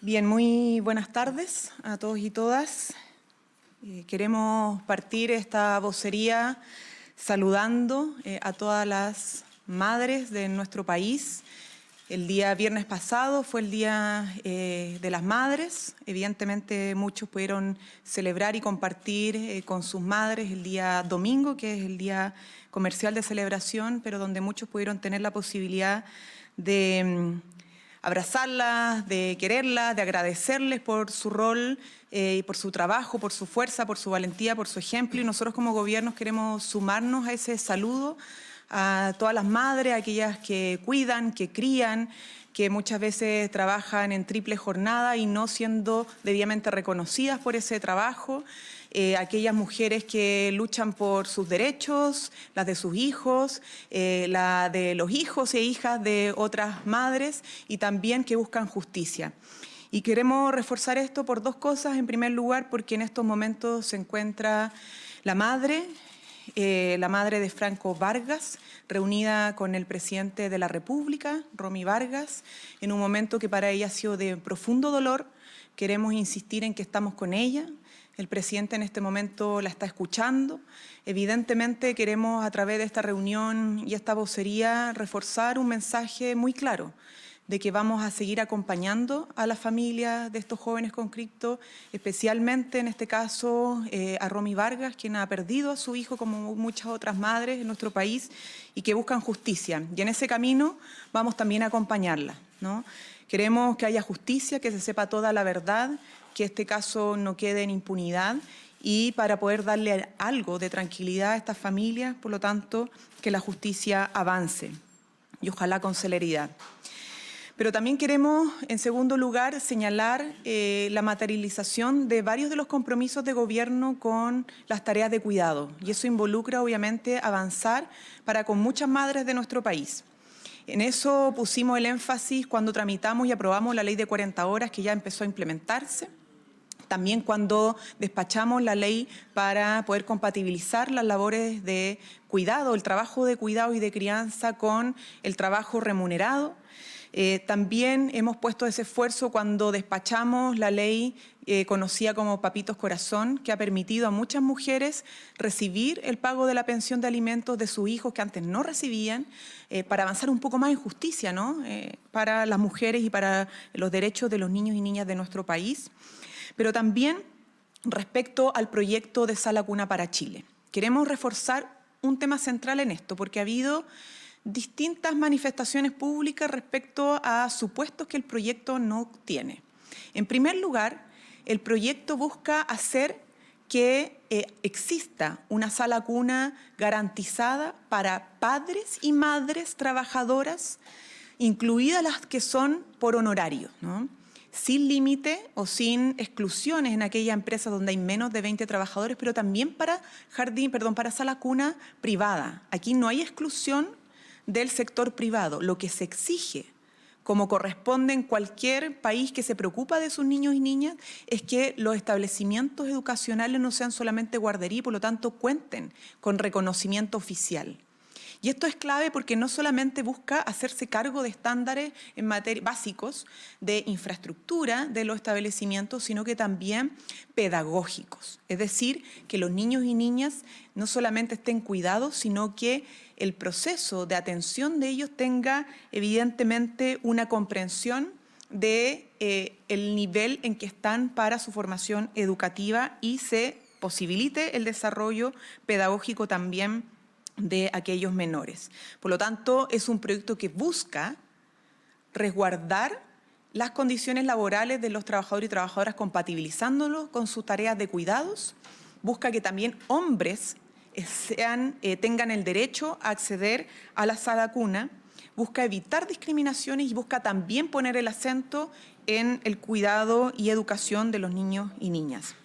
Bien, muy buenas tardes a todos y todas. Queremos partir esta vocería saludando a todas las madres de nuestro país. El día viernes pasado fue el Día de las Madres. Evidentemente muchos pudieron celebrar y compartir con sus madres el día domingo, que es el día comercial de celebración, pero donde muchos pudieron tener la posibilidad de abrazarlas, de quererlas, de agradecerles por su rol, por su trabajo, por su fuerza, por su valentía, por su ejemplo. Y nosotros como gobierno queremos sumarnos a ese saludo a todas las madres, a aquellas que cuidan, que crían, que muchas veces trabajan en triple jornada y no siendo debidamente reconocidas por ese trabajo, aquellas mujeres que luchan por sus derechos, las de sus hijos, la de los hijos e hijas de otras madres y también que buscan justicia. Y queremos reforzar esto por dos cosas. En primer lugar, porque en estos momentos se encuentra la madre de Franco Vargas, reunida con el presidente de la República, Romy Vargas, en un momento que para ella ha sido de profundo dolor. Queremos insistir en que estamos con ella. El presidente en este momento la está escuchando. Evidentemente queremos a través de esta reunión y esta vocería reforzar un mensaje muy claro de que vamos a seguir acompañando a las familias de estos jóvenes conflictos, especialmente en este caso a Romy Vargas, quien ha perdido a su hijo como muchas otras madres en nuestro país y que buscan justicia. Y en ese camino vamos también a acompañarla, ¿no? Queremos que haya justicia, que se sepa toda la verdad, que este caso no quede en impunidad y para poder darle algo de tranquilidad a estas familias, por lo tanto, que la justicia avance y ojalá con celeridad. Pero también queremos, en segundo lugar, señalar la materialización de varios de los compromisos de gobierno con las tareas de cuidado. Y eso involucra, obviamente, avanzar para con muchas madres de nuestro país. En eso pusimos el énfasis cuando tramitamos y aprobamos la ley de 40 horas, que ya empezó a implementarse. También cuando despachamos la ley para poder compatibilizar las labores de cuidado, el trabajo de cuidado y de crianza con el trabajo remunerado. También hemos puesto ese esfuerzo cuando despachamos la ley conocida como Papitos Corazón, que ha permitido a muchas mujeres recibir el pago de la pensión de alimentos de sus hijos que antes no recibían, para avanzar un poco más en justicia, ¿no? Para las mujeres y para los derechos de los niños y niñas de nuestro país. Pero también respecto al proyecto de Sala Cuna para Chile. Queremos reforzar un tema central en esto, porque ha habido distintas manifestaciones públicas respecto a supuestos que el proyecto no tiene. En primer lugar, el proyecto busca hacer que exista una sala cuna garantizada para padres y madres trabajadoras, incluidas las que son por honorario, ¿no? Sin límite o sin exclusiones en aquella empresa donde hay menos de 20 trabajadores, pero también para para sala cuna privada. Aquí no hay exclusión del sector privado. Lo que se exige, como corresponde en cualquier país que se preocupa de sus niños y niñas, es que los establecimientos educacionales no sean solamente guardería y por lo tanto cuenten con reconocimiento oficial. Y esto es clave porque no solamente busca hacerse cargo de estándares en materia básicos de infraestructura de los establecimientos, sino que también pedagógicos. Es decir, que los niños y niñas no solamente estén cuidados, sino que el proceso de atención de ellos tenga evidentemente una comprensión de el nivel en que están para su formación educativa y se posibilite el desarrollo pedagógico también de aquellos menores. Por lo tanto, es un proyecto que busca resguardar las condiciones laborales de los trabajadores y trabajadoras compatibilizándolos con sus tareas de cuidados, busca que también hombres tengan el derecho a acceder a la sala cuna, busca evitar discriminaciones y busca también poner el acento en el cuidado y educación de los niños y niñas.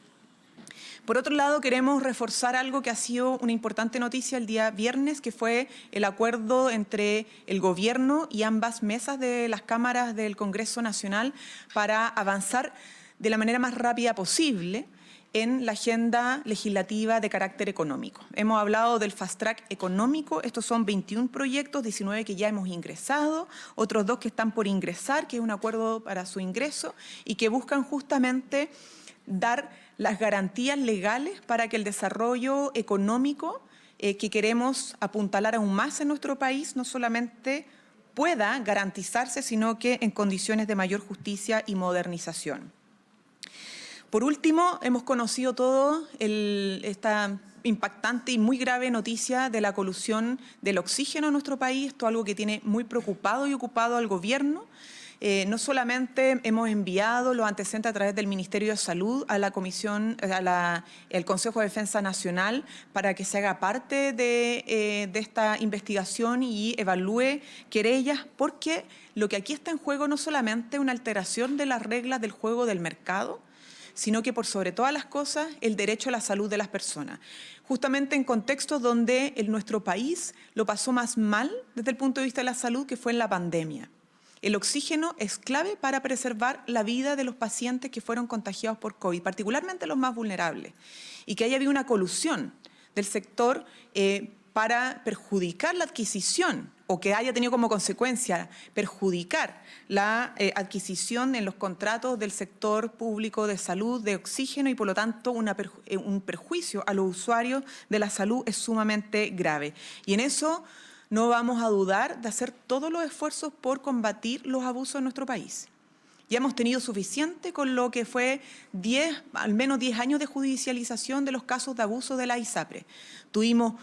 Por otro lado, queremos reforzar algo que ha sido una importante noticia el día viernes, que fue el acuerdo entre el gobierno y ambas mesas de las cámaras del Congreso Nacional para avanzar de la manera más rápida posible en la agenda legislativa de carácter económico. Hemos hablado del Fast Track económico, estos son 21 proyectos, 19 que ya hemos ingresado, otros 2 que están por ingresar, que es un acuerdo para su ingreso y que buscan justamente dar las garantías legales para que el desarrollo económico que queremos apuntalar aún más en nuestro país no solamente pueda garantizarse, sino que en condiciones de mayor justicia y modernización. Por último, hemos conocido todo esta impactante y muy grave noticia de la colusión del oxígeno en nuestro país. Esto es algo que tiene muy preocupado y ocupado al gobierno. No solamente hemos enviado los antecedentes a través del Ministerio de Salud a la Comisión, al Consejo de Defensa Nacional para que se haga parte de esta investigación y evalúe querellas, porque lo que aquí está en juego no solamente es una alteración de las reglas del juego del mercado, sino que por sobre todas las cosas el derecho a la salud de las personas. Justamente en contextos donde en nuestro país lo pasó más mal desde el punto de vista de la salud, que fue en la pandemia. El oxígeno es clave para preservar la vida de los pacientes que fueron contagiados por COVID, particularmente los más vulnerables, y que haya habido una colusión del sector para perjudicar la adquisición o que haya tenido como consecuencia perjudicar la adquisición en los contratos del sector público de salud de oxígeno y por lo tanto un perjuicio a los usuarios de la salud es sumamente grave. Y en eso no vamos a dudar de hacer todos los esfuerzos por combatir los abusos en nuestro país. Ya hemos tenido suficiente con lo que fue al menos 10 años de judicialización de los casos de abuso de la ISAPRES. Tuvimos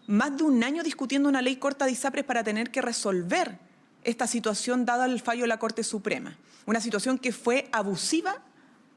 más de un año discutiendo una ley corta de ISAPRES para tener que resolver esta situación dada el fallo de la Corte Suprema. Una situación que fue abusiva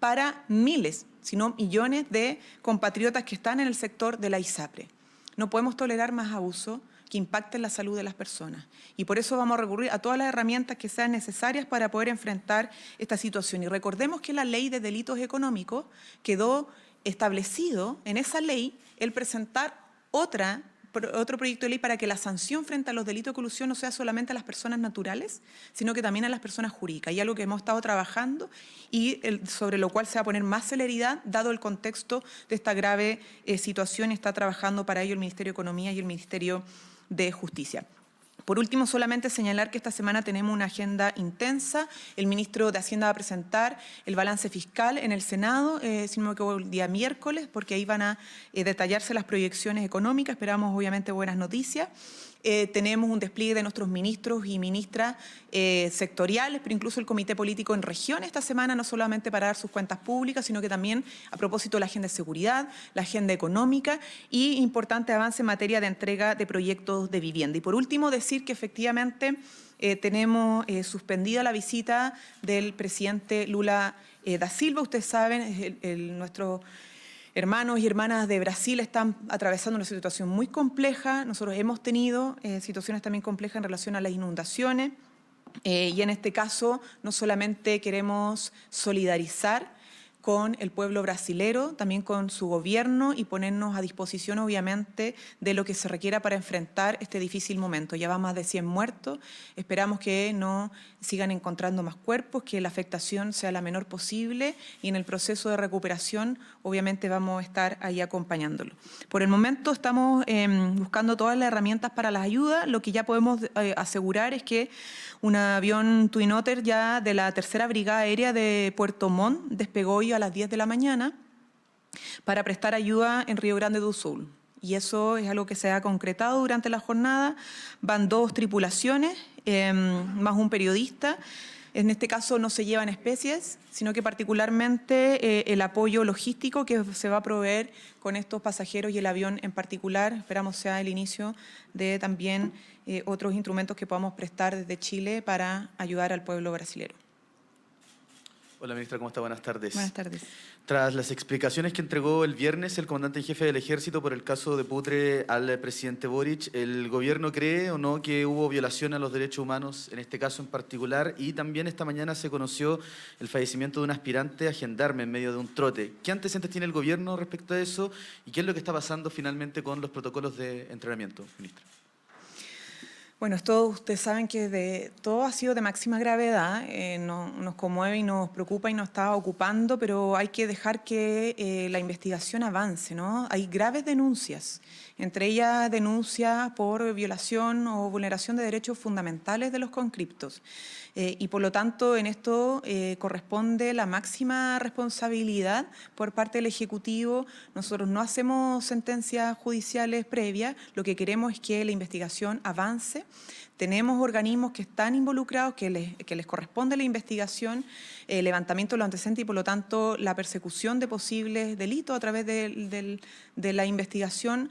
para miles, si no millones de compatriotas que están en el sector de la ISAPRES. No podemos tolerar más abuso que impacten la salud de las personas. Y por eso vamos a recurrir a todas las herramientas que sean necesarias para poder enfrentar esta situación. Y recordemos que la ley de delitos económicos quedó establecido en esa ley el presentar otro proyecto de ley para que la sanción frente a los delitos de colusión no sea solamente a las personas naturales, sino que también a las personas jurídicas. Y algo que hemos estado trabajando y sobre lo cual se va a poner más celeridad, dado el contexto de esta grave situación. Está trabajando para ello el Ministerio de Economía y el Ministerio de Justicia. Por último, solamente señalar que esta semana tenemos una agenda intensa. El ministro de Hacienda va a presentar el balance fiscal en el Senado, si no me equivoco, el día miércoles, porque ahí van a detallarse las proyecciones económicas. Esperamos, obviamente, buenas noticias. Tenemos un despliegue de nuestros ministros y ministras sectoriales, pero incluso el Comité Político en región esta semana, no solamente para dar sus cuentas públicas, sino que también a propósito de la agenda de seguridad, la agenda económica y importante avance en materia de entrega de proyectos de vivienda. Y por último, decir que efectivamente tenemos suspendida la visita del presidente Lula da Silva. Ustedes saben, nuestro hermanos y hermanas de Brasil están atravesando una situación muy compleja. Nosotros hemos tenido situaciones también complejas en relación a las inundaciones y en este caso no solamente queremos solidarizar con el pueblo brasilero, también con su gobierno y ponernos a disposición, obviamente, de lo que se requiera para enfrentar este difícil momento. Ya van más de 100 muertos, esperamos que no sigan encontrando más cuerpos, que la afectación sea la menor posible y en el proceso de recuperación, obviamente, vamos a estar ahí acompañándolo. Por el momento estamos buscando todas las herramientas para las ayudas. Lo que ya podemos asegurar es que un avión Twin Otter ya de la 3ª Brigada Aérea de Puerto Montt despegó hoy a las 10 de la mañana para prestar ayuda en Río Grande do Sul. Y eso es algo que se ha concretado durante la jornada. Van 2 tripulaciones, más un periodista. En este caso no se llevan especies, sino que particularmente el apoyo logístico que se va a proveer con estos pasajeros y el avión en particular. Esperamos sea el inicio de también otros instrumentos que podamos prestar desde Chile para ayudar al pueblo brasileño. Hola, ministra, ¿cómo está? Buenas tardes. Buenas tardes. Tras las explicaciones que entregó el viernes el comandante en jefe del Ejército por el caso de Putre al presidente Boric, ¿el gobierno cree o no que hubo violación a los derechos humanos en este caso en particular? Y también esta mañana se conoció el fallecimiento de un aspirante a gendarme en medio de un trote. ¿Qué antecedentes tiene el gobierno respecto a eso? ¿Y qué es lo que está pasando finalmente con los protocolos de entrenamiento, ministra? Bueno, esto ustedes saben que todo ha sido de máxima gravedad, nos conmueve y nos preocupa y nos está ocupando, pero hay que dejar que la investigación avance, ¿no? Hay graves denuncias, entre ellas denuncias por violación o vulneración de derechos fundamentales de los conscriptos. Y por lo tanto, en esto corresponde la máxima responsabilidad por parte del Ejecutivo. Nosotros no hacemos sentencias judiciales previas, lo que queremos es que la investigación avance. Tenemos organismos que están involucrados, que les corresponde la investigación, levantamiento de los antecedentes y, por lo tanto, la persecución de posibles delitos a través de la investigación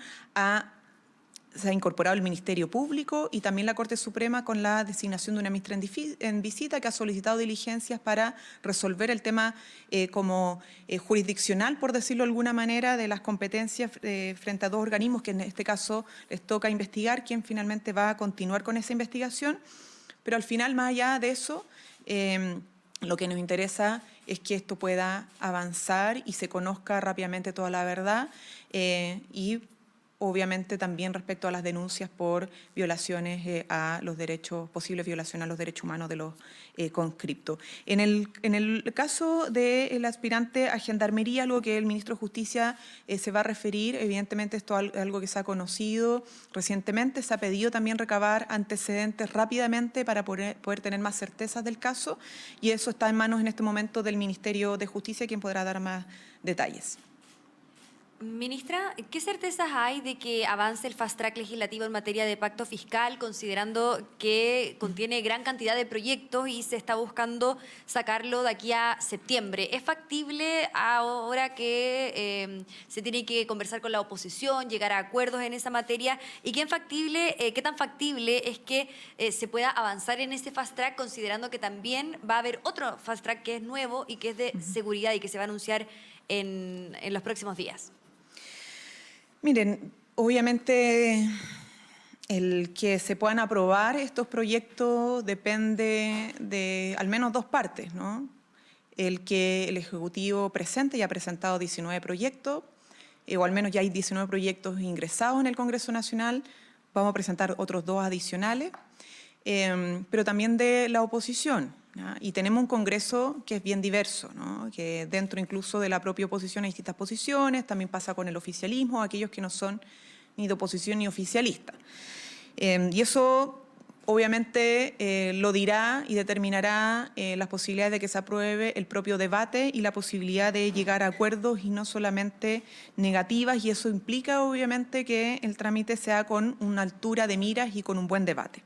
se ha incorporado el Ministerio Público y también la Corte Suprema con la designación de una ministra en visita que ha solicitado diligencias para resolver el tema como jurisdiccional, por decirlo de alguna manera, de las competencias frente a dos organismos que en este caso les toca investigar, quién finalmente va a continuar con esa investigación. Pero al final, más allá de eso, lo que nos interesa es que esto pueda avanzar y se conozca rápidamente toda la verdad y obviamente también respecto a las denuncias por violaciones a los derechos, posibles violaciones a los derechos humanos de los conscriptos. En el caso del aspirante a Gendarmería, algo que el ministro de Justicia se va a referir, evidentemente esto es algo que se ha conocido recientemente, se ha pedido también recabar antecedentes rápidamente para poder tener más certezas del caso y eso está en manos en este momento del Ministerio de Justicia, quien podrá dar más detalles. Ministra, ¿qué certezas hay de que avance el fast track legislativo en materia de pacto fiscal, considerando que contiene gran cantidad de proyectos y se está buscando sacarlo de aquí a septiembre? ¿Es factible ahora que se tiene que conversar con la oposición, llegar a acuerdos en esa materia? ¿Y qué tan factible es que se pueda avanzar en ese fast track, considerando que también va a haber otro fast track que es nuevo y que es de seguridad y que se va a anunciar en los próximos días? Miren, obviamente el que se puedan aprobar estos proyectos depende de al menos dos partes, ¿no? El que el Ejecutivo presente, ya ha presentado 19 proyectos, o al menos ya hay 19 proyectos ingresados en el Congreso Nacional, vamos a presentar otros 2 adicionales, pero también de la oposición, ¿ya? Y tenemos un Congreso que es bien diverso, ¿no? Que dentro incluso de la propia oposición hay distintas posiciones, también pasa con el oficialismo, aquellos que no son ni de oposición ni oficialistas. Y eso obviamente lo dirá y determinará las posibilidades de que se apruebe el propio debate y la posibilidad de llegar a acuerdos y no solamente negativas, y eso implica obviamente que el trámite sea con una altura de miras y con un buen debate.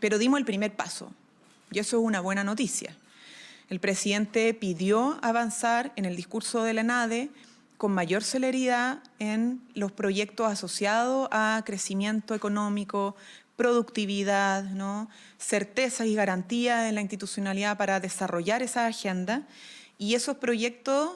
Pero dimos el primer paso, y eso es una buena noticia. El presidente pidió avanzar en el discurso de la NADE con mayor celeridad en los proyectos asociados a crecimiento económico, productividad, ¿no? Certezas y garantías en la institucionalidad para desarrollar esa agenda. Y esos proyectos,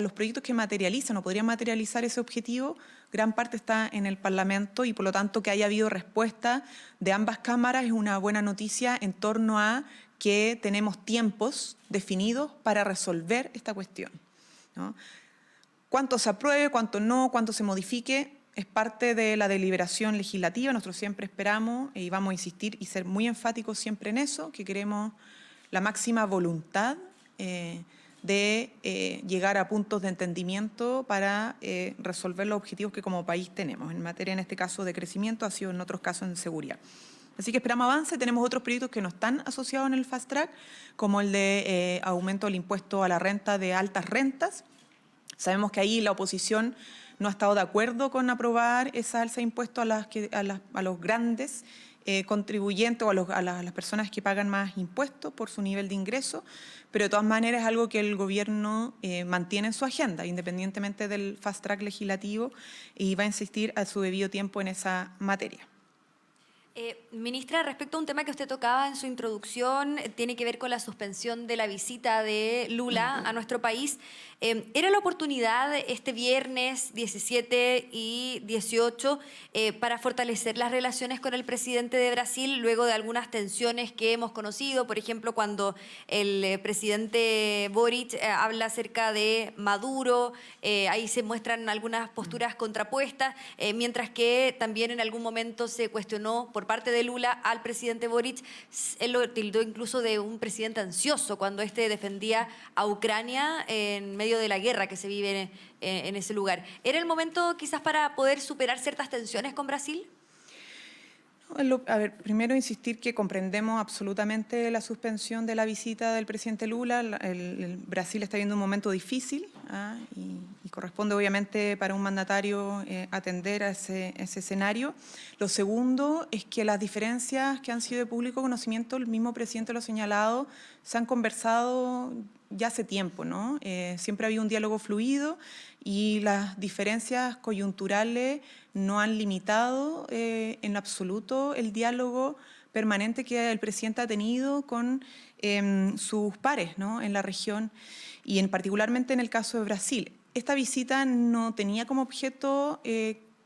los proyectos que materializan o podrían materializar ese objetivo, gran parte está en el Parlamento y por lo tanto que haya habido respuesta de ambas cámaras es una buena noticia en torno a que tenemos tiempos definidos para resolver esta cuestión, ¿no? Cuánto se apruebe, cuánto no, cuánto se modifique, es parte de la deliberación legislativa. Nosotros siempre esperamos y vamos a insistir y ser muy enfáticos siempre en eso, que queremos la máxima voluntad de llegar a puntos de entendimiento para resolver los objetivos que como país tenemos, en materia, en este caso, de crecimiento, ha sido en otros casos en seguridad. Así que esperamos avance. Tenemos otros proyectos que no están asociados en el fast track, como el de aumento del impuesto a la renta de altas rentas. Sabemos que ahí la oposición no ha estado de acuerdo con aprobar esa alza de impuestos a los grandes contribuyentes o a las personas que pagan más impuestos por su nivel de ingreso, pero de todas maneras es algo que el gobierno mantiene en su agenda, independientemente del fast track legislativo, y va a insistir a su debido tiempo en esa materia. Ministra, respecto a un tema que usted tocaba en su introducción, tiene que ver con la suspensión de la visita de Lula a nuestro país. ¿Era la oportunidad este viernes 17 y 18 para fortalecer las relaciones con el presidente de Brasil luego de algunas tensiones que hemos conocido? Por ejemplo, cuando el presidente Boric habla acerca de Maduro, ahí se muestran algunas posturas contrapuestas, mientras que también en algún momento se cuestionó por por parte de Lula al presidente Boric. Él lo tildó incluso de un presidente ansioso cuando este defendía a Ucrania en medio de la guerra que se vive en ese lugar. ¿Era el momento quizás para poder superar ciertas tensiones con Brasil? A ver, primero insistir que comprendemos absolutamente la suspensión de la visita del presidente Lula. El Brasil está viviendo un momento difícil y corresponde obviamente para un mandatario atender a ese escenario. Lo segundo es que las diferencias que han sido de público conocimiento, el mismo presidente lo ha señalado, se han conversado ya hace tiempo, ¿no? Siempre ha habido un diálogo fluido y las diferencias coyunturales no han limitado en absoluto el diálogo permanente que el presidente ha tenido con sus pares, ¿no?, en la región y particularmente en el caso de Brasil. Esta visita no tenía como objeto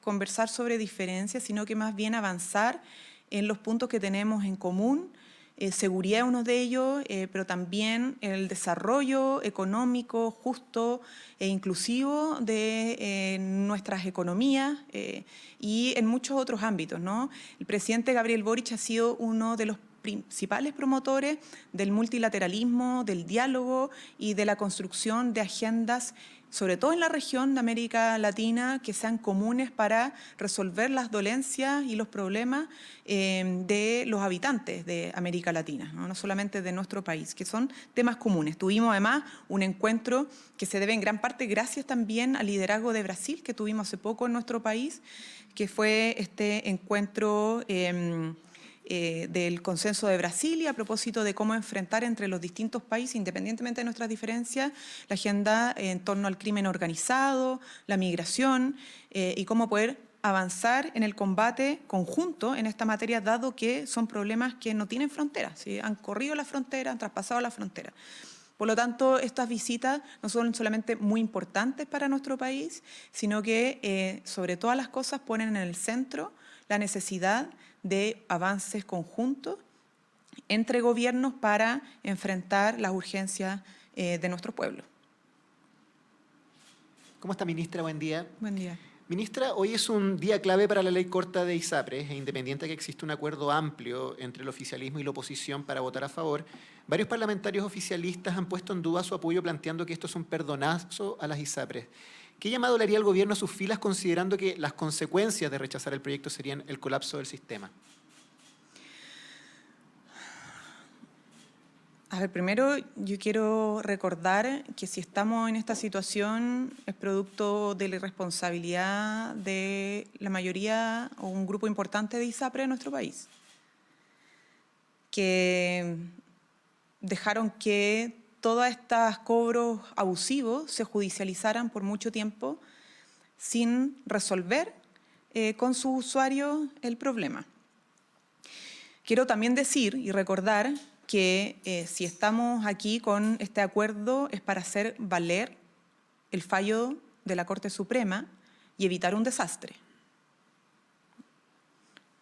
conversar sobre diferencias, sino que más bien avanzar en los puntos que tenemos en común. Seguridad es uno de ellos, pero también el desarrollo económico justo e inclusivo de nuestras economías y en muchos otros ámbitos, ¿no? El presidente Gabriel Boric ha sido uno de los principales promotores del multilateralismo, del diálogo y de la construcción de agendas, sobre todo en la región de América Latina, que sean comunes para resolver las dolencias y los problemas de los habitantes de América Latina, ¿no? No solamente de nuestro país, que son temas comunes. Tuvimos además un encuentro que se debe en gran parte gracias también al liderazgo de Brasil, que tuvimos hace poco en nuestro país, que fue este encuentro del consenso de Brasilia a propósito de cómo enfrentar entre los distintos países, independientemente de nuestras diferencias, la agenda en torno al crimen organizado, la migración y cómo poder avanzar en el combate conjunto en esta materia, dado que son problemas que no tienen fronteras, ¿sí? Han corrido la frontera, han traspasado la frontera. Por lo tanto, estas visitas no son solamente muy importantes para nuestro país, sino que, sobre todas las cosas, ponen en el centro la necesidad de avances conjuntos entre gobiernos para enfrentar las urgencias de nuestro pueblo. ¿Cómo está, ministra? Buen día. Buen día. Ministra, hoy es un día clave para la ley corta de ISAPRES, e independiente de que existe un acuerdo amplio entre el oficialismo y la oposición para votar a favor, varios parlamentarios oficialistas han puesto en duda su apoyo planteando que esto es un perdonazo a las ISAPRES. ¿Qué llamado le haría al gobierno a sus filas considerando que las consecuencias de rechazar el proyecto serían el colapso del sistema? A ver, primero yo quiero recordar que si estamos en esta situación es producto de la irresponsabilidad de la mayoría o un grupo importante de ISAPRE en nuestro país, que dejaron que todos estos cobros abusivos se judicializaran por mucho tiempo sin resolver con sus usuarios el problema. Quiero también decir y recordar que si estamos aquí con este acuerdo es para hacer valer el fallo de la Corte Suprema y evitar un desastre.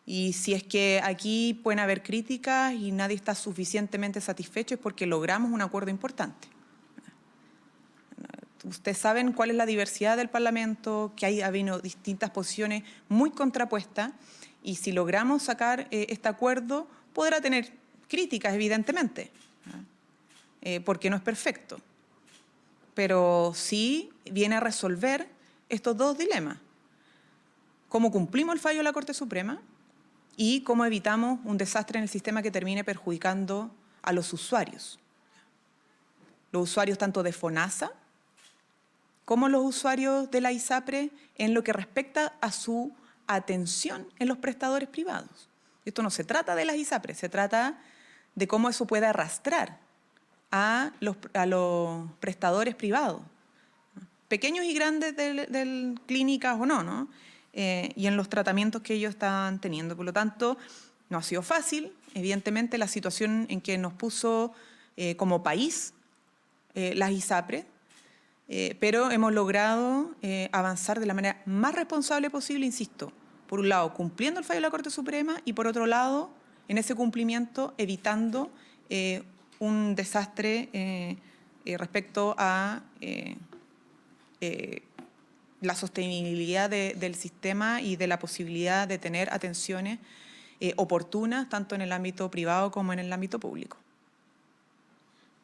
Y si es que aquí pueden haber críticas y nadie está suficientemente satisfecho es porque logramos un acuerdo importante. Ustedes saben cuál es la diversidad del Parlamento, que ha habido distintas posiciones muy contrapuestas y si logramos sacar este acuerdo podrá tener críticas, evidentemente, porque no es perfecto, pero sí viene a resolver estos dos dilemas. Cómo cumplimos el fallo de la Corte Suprema y cómo evitamos un desastre en el sistema que termine perjudicando a los usuarios. Los usuarios tanto de FONASA como los usuarios de la ISAPRE en lo que respecta a su atención en los prestadores privados. Esto no se trata de las ISAPRE, se trata de cómo eso puede arrastrar a los prestadores privados, pequeños y grandes de clínicas o no, ¿no? Y en los tratamientos que ellos están teniendo. Por lo tanto, no ha sido fácil, evidentemente, la situación en que nos puso como país las ISAPRE, pero hemos logrado avanzar de la manera más responsable posible, insisto, por un lado, cumpliendo el fallo de la Corte Suprema y por otro lado, en ese cumplimiento, evitando un desastre respecto a la sostenibilidad del sistema y de la posibilidad de tener atenciones oportunas, tanto en el ámbito privado como en el ámbito público.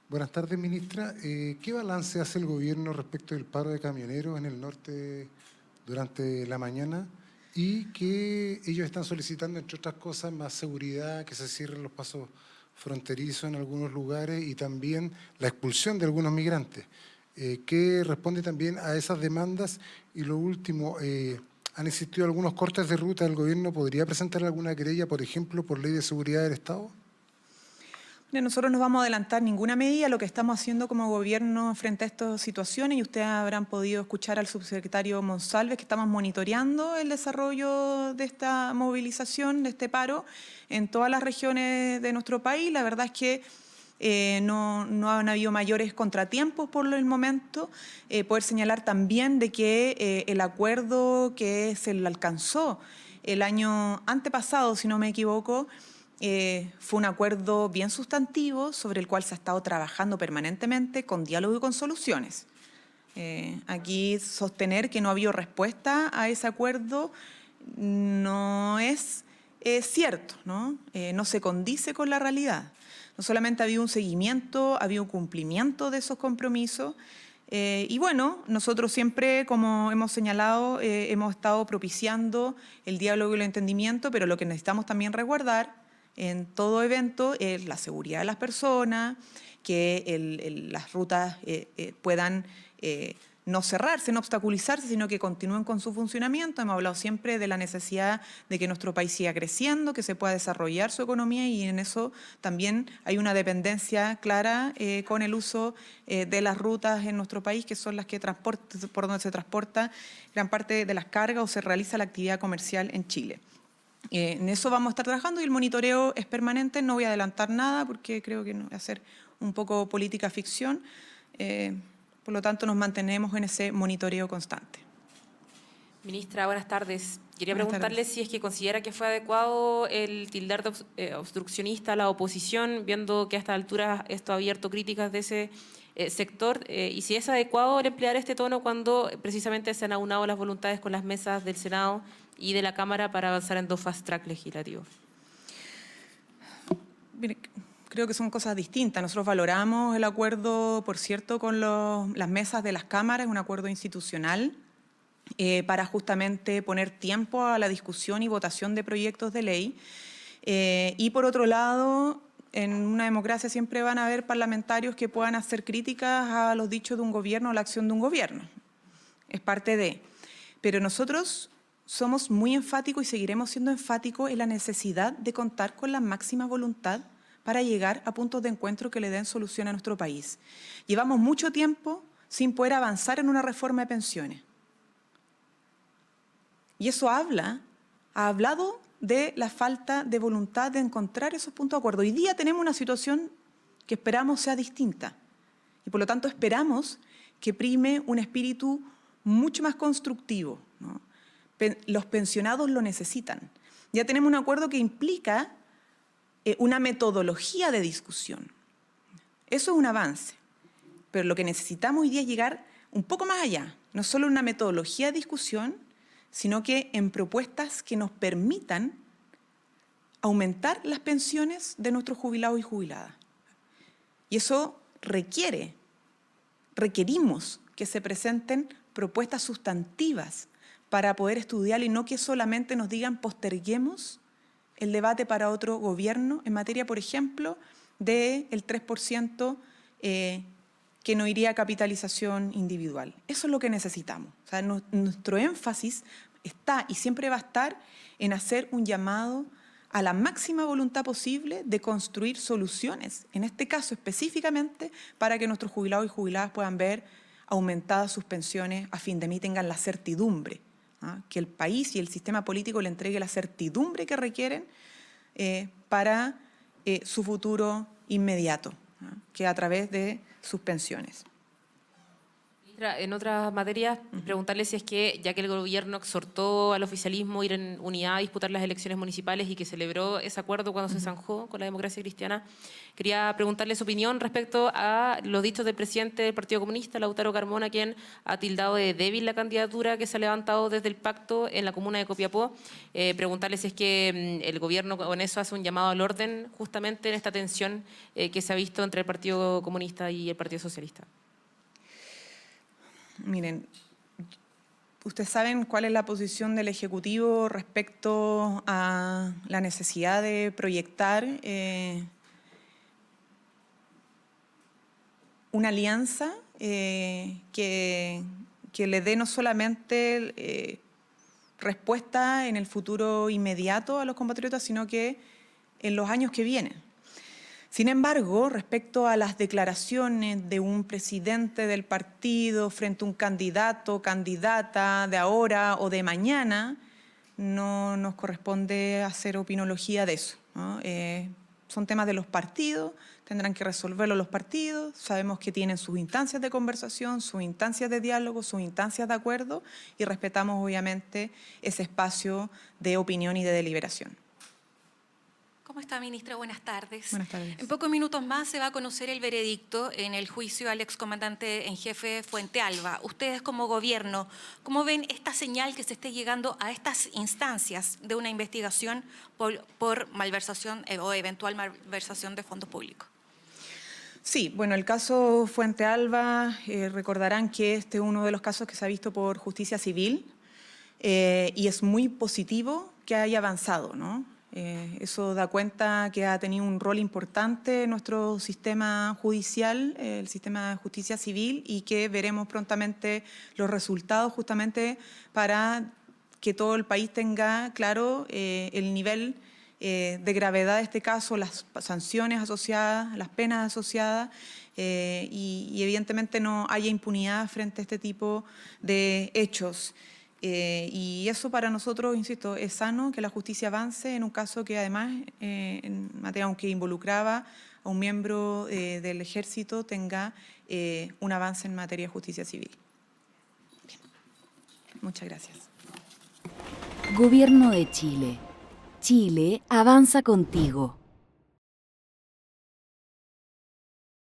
Buenas tardes, ministra. ¿Qué balance hace el gobierno respecto del paro de camioneros en el norte durante la mañana? Y que ellos están solicitando, entre otras cosas, más seguridad, que se cierren los pasos fronterizos en algunos lugares y también la expulsión de algunos migrantes. ¿Qué responde también a esas demandas? Y lo último, ¿han existido algunos cortes de ruta del gobierno? ¿Podría presentar alguna querella, por ejemplo, por ley de seguridad del Estado? Nosotros no vamos a adelantar ninguna medida. Lo que estamos haciendo como gobierno frente a estas situaciones, y ustedes habrán podido escuchar al subsecretario Monsalves, que estamos monitoreando el desarrollo de esta movilización, de este paro, en todas las regiones de nuestro país. La verdad es que no han habido mayores contratiempos por el momento. Poder señalar también de que el acuerdo que se alcanzó el año antepasado, si no me equivoco, fue un acuerdo bien sustantivo sobre el cual se ha estado trabajando permanentemente con diálogo y con soluciones. Aquí sostener que no ha habido respuesta a ese acuerdo no es cierto, ¿no? No se condice con la realidad. No solamente ha habido un seguimiento, ha habido un cumplimiento de esos compromisos. Y bueno, nosotros siempre, como hemos señalado, hemos estado propiciando el diálogo y el entendimiento, pero lo que necesitamos también resguardar en todo evento es la seguridad de las personas, que las rutas puedan no cerrarse, no obstaculizarse, sino que continúen con su funcionamiento. Hemos hablado siempre de la necesidad de que nuestro país siga creciendo, que se pueda desarrollar su economía, y en eso también hay una dependencia clara con el uso de las rutas en nuestro país, que son las que por donde se transporta gran parte de las cargas o se realiza la actividad comercial en Chile. En eso vamos a estar trabajando y el monitoreo es permanente. No voy a adelantar nada porque creo que no va a ser un poco política ficción. Por lo tanto, nos mantenemos en ese monitoreo constante. Ministra, buenas tardes. Quería Buenas preguntarle tardes. si es que considera que fue adecuado el tildar de obstruccionista a la oposición, viendo que a esta altura esto ha abierto críticas de ese sector, y si es adecuado el emplear este tono cuando precisamente se han aunado las voluntades con las mesas del Senado y de la Cámara para avanzar en 2 fast track legislativos. Mire, creo que son cosas distintas. Nosotros valoramos el acuerdo, por cierto, con las mesas de las cámaras, un acuerdo institucional para justamente poner tiempo a la discusión y votación de proyectos de ley. Y por otro lado, en una democracia siempre van a haber parlamentarios que puedan hacer críticas a los dichos de un gobierno, a la acción de un gobierno. Es parte de. Pero nosotros somos muy enfáticos y seguiremos siendo enfáticos en la necesidad de contar con la máxima voluntad para llegar a puntos de encuentro que le den solución a nuestro país. Llevamos mucho tiempo sin poder avanzar en una reforma de pensiones. Y eso ha hablado de la falta de voluntad de encontrar esos puntos de acuerdo. Hoy día tenemos una situación que esperamos sea distinta. Y por lo tanto esperamos que prime un espíritu mucho más constructivo, ¿no? Los pensionados lo necesitan. Ya tenemos un acuerdo que implica una metodología de discusión. Eso es un avance. Pero lo que necesitamos hoy día es llegar un poco más allá. No solo una metodología de discusión, sino que en propuestas que nos permitan aumentar las pensiones de nuestros jubilados y jubiladas. Y eso requerimos que se presenten propuestas sustantivas para poder estudiar y no que solamente nos digan posterguemos el debate para otro gobierno en materia, por ejemplo, del 3% que no iría a capitalización individual. Eso es lo que necesitamos. O sea, nuestro énfasis está y siempre va a estar en hacer un llamado a la máxima voluntad posible de construir soluciones, en este caso específicamente para que nuestros jubilados y jubiladas puedan ver aumentadas sus pensiones, a fin de mí tengan la certidumbre, que el país y el sistema político le entregue la certidumbre que requieren para su futuro inmediato, que a través de sus pensiones. Ministra, en otras materias, preguntarle si es que, ya que el gobierno exhortó al oficialismo a ir en unidad a disputar las elecciones municipales y que celebró ese acuerdo cuando se zanjó con la democracia cristiana, quería preguntarle su opinión respecto a los dichos del presidente del Partido Comunista, Lautaro Carmona, quien ha tildado de débil la candidatura que se ha levantado desde el pacto en la comuna de Copiapó. Preguntarle si es que el gobierno con eso hace un llamado al orden justamente en esta tensión que se ha visto entre el Partido Comunista y el Partido Socialista. Miren, ustedes saben cuál es la posición del Ejecutivo respecto a la necesidad de proyectar una alianza que le dé no solamente respuesta en el futuro inmediato a los compatriotas, sino que en los años que vienen. Sin embargo, respecto a las declaraciones de un presidente del partido frente a un candidato o candidata de ahora o de mañana, no nos corresponde hacer opinología de eso, ¿no? Son temas de los partidos, tendrán que resolverlo los partidos, sabemos que tienen sus instancias de conversación, sus instancias de diálogo, sus instancias de acuerdo y respetamos obviamente ese espacio de opinión y de deliberación. ¿Cómo está, ministra? Buenas tardes. Buenas tardes. En pocos minutos más se va a conocer el veredicto en el juicio al excomandante en jefe Fuente Alba. Ustedes como gobierno, ¿cómo ven esta señal que se esté llegando a estas instancias de una investigación por malversación o eventual malversación de fondos públicos? Sí, bueno, el caso Fuente Alba, recordarán que este es uno de los casos que se ha visto por justicia civil y es muy positivo que haya avanzado, ¿no? Eso da cuenta que ha tenido un rol importante en nuestro sistema judicial, el sistema de justicia civil, y que veremos prontamente los resultados justamente para que todo el país tenga claro el nivel de gravedad de este caso, las sanciones asociadas, las penas asociadas y evidentemente no haya impunidad frente a este tipo de hechos. Y eso para nosotros, insisto, es sano que la justicia avance en un caso que además, en materia, aunque involucraba a un miembro del ejército, tenga un avance en materia de justicia civil. Bien. Muchas gracias. Gobierno de Chile. Chile avanza contigo.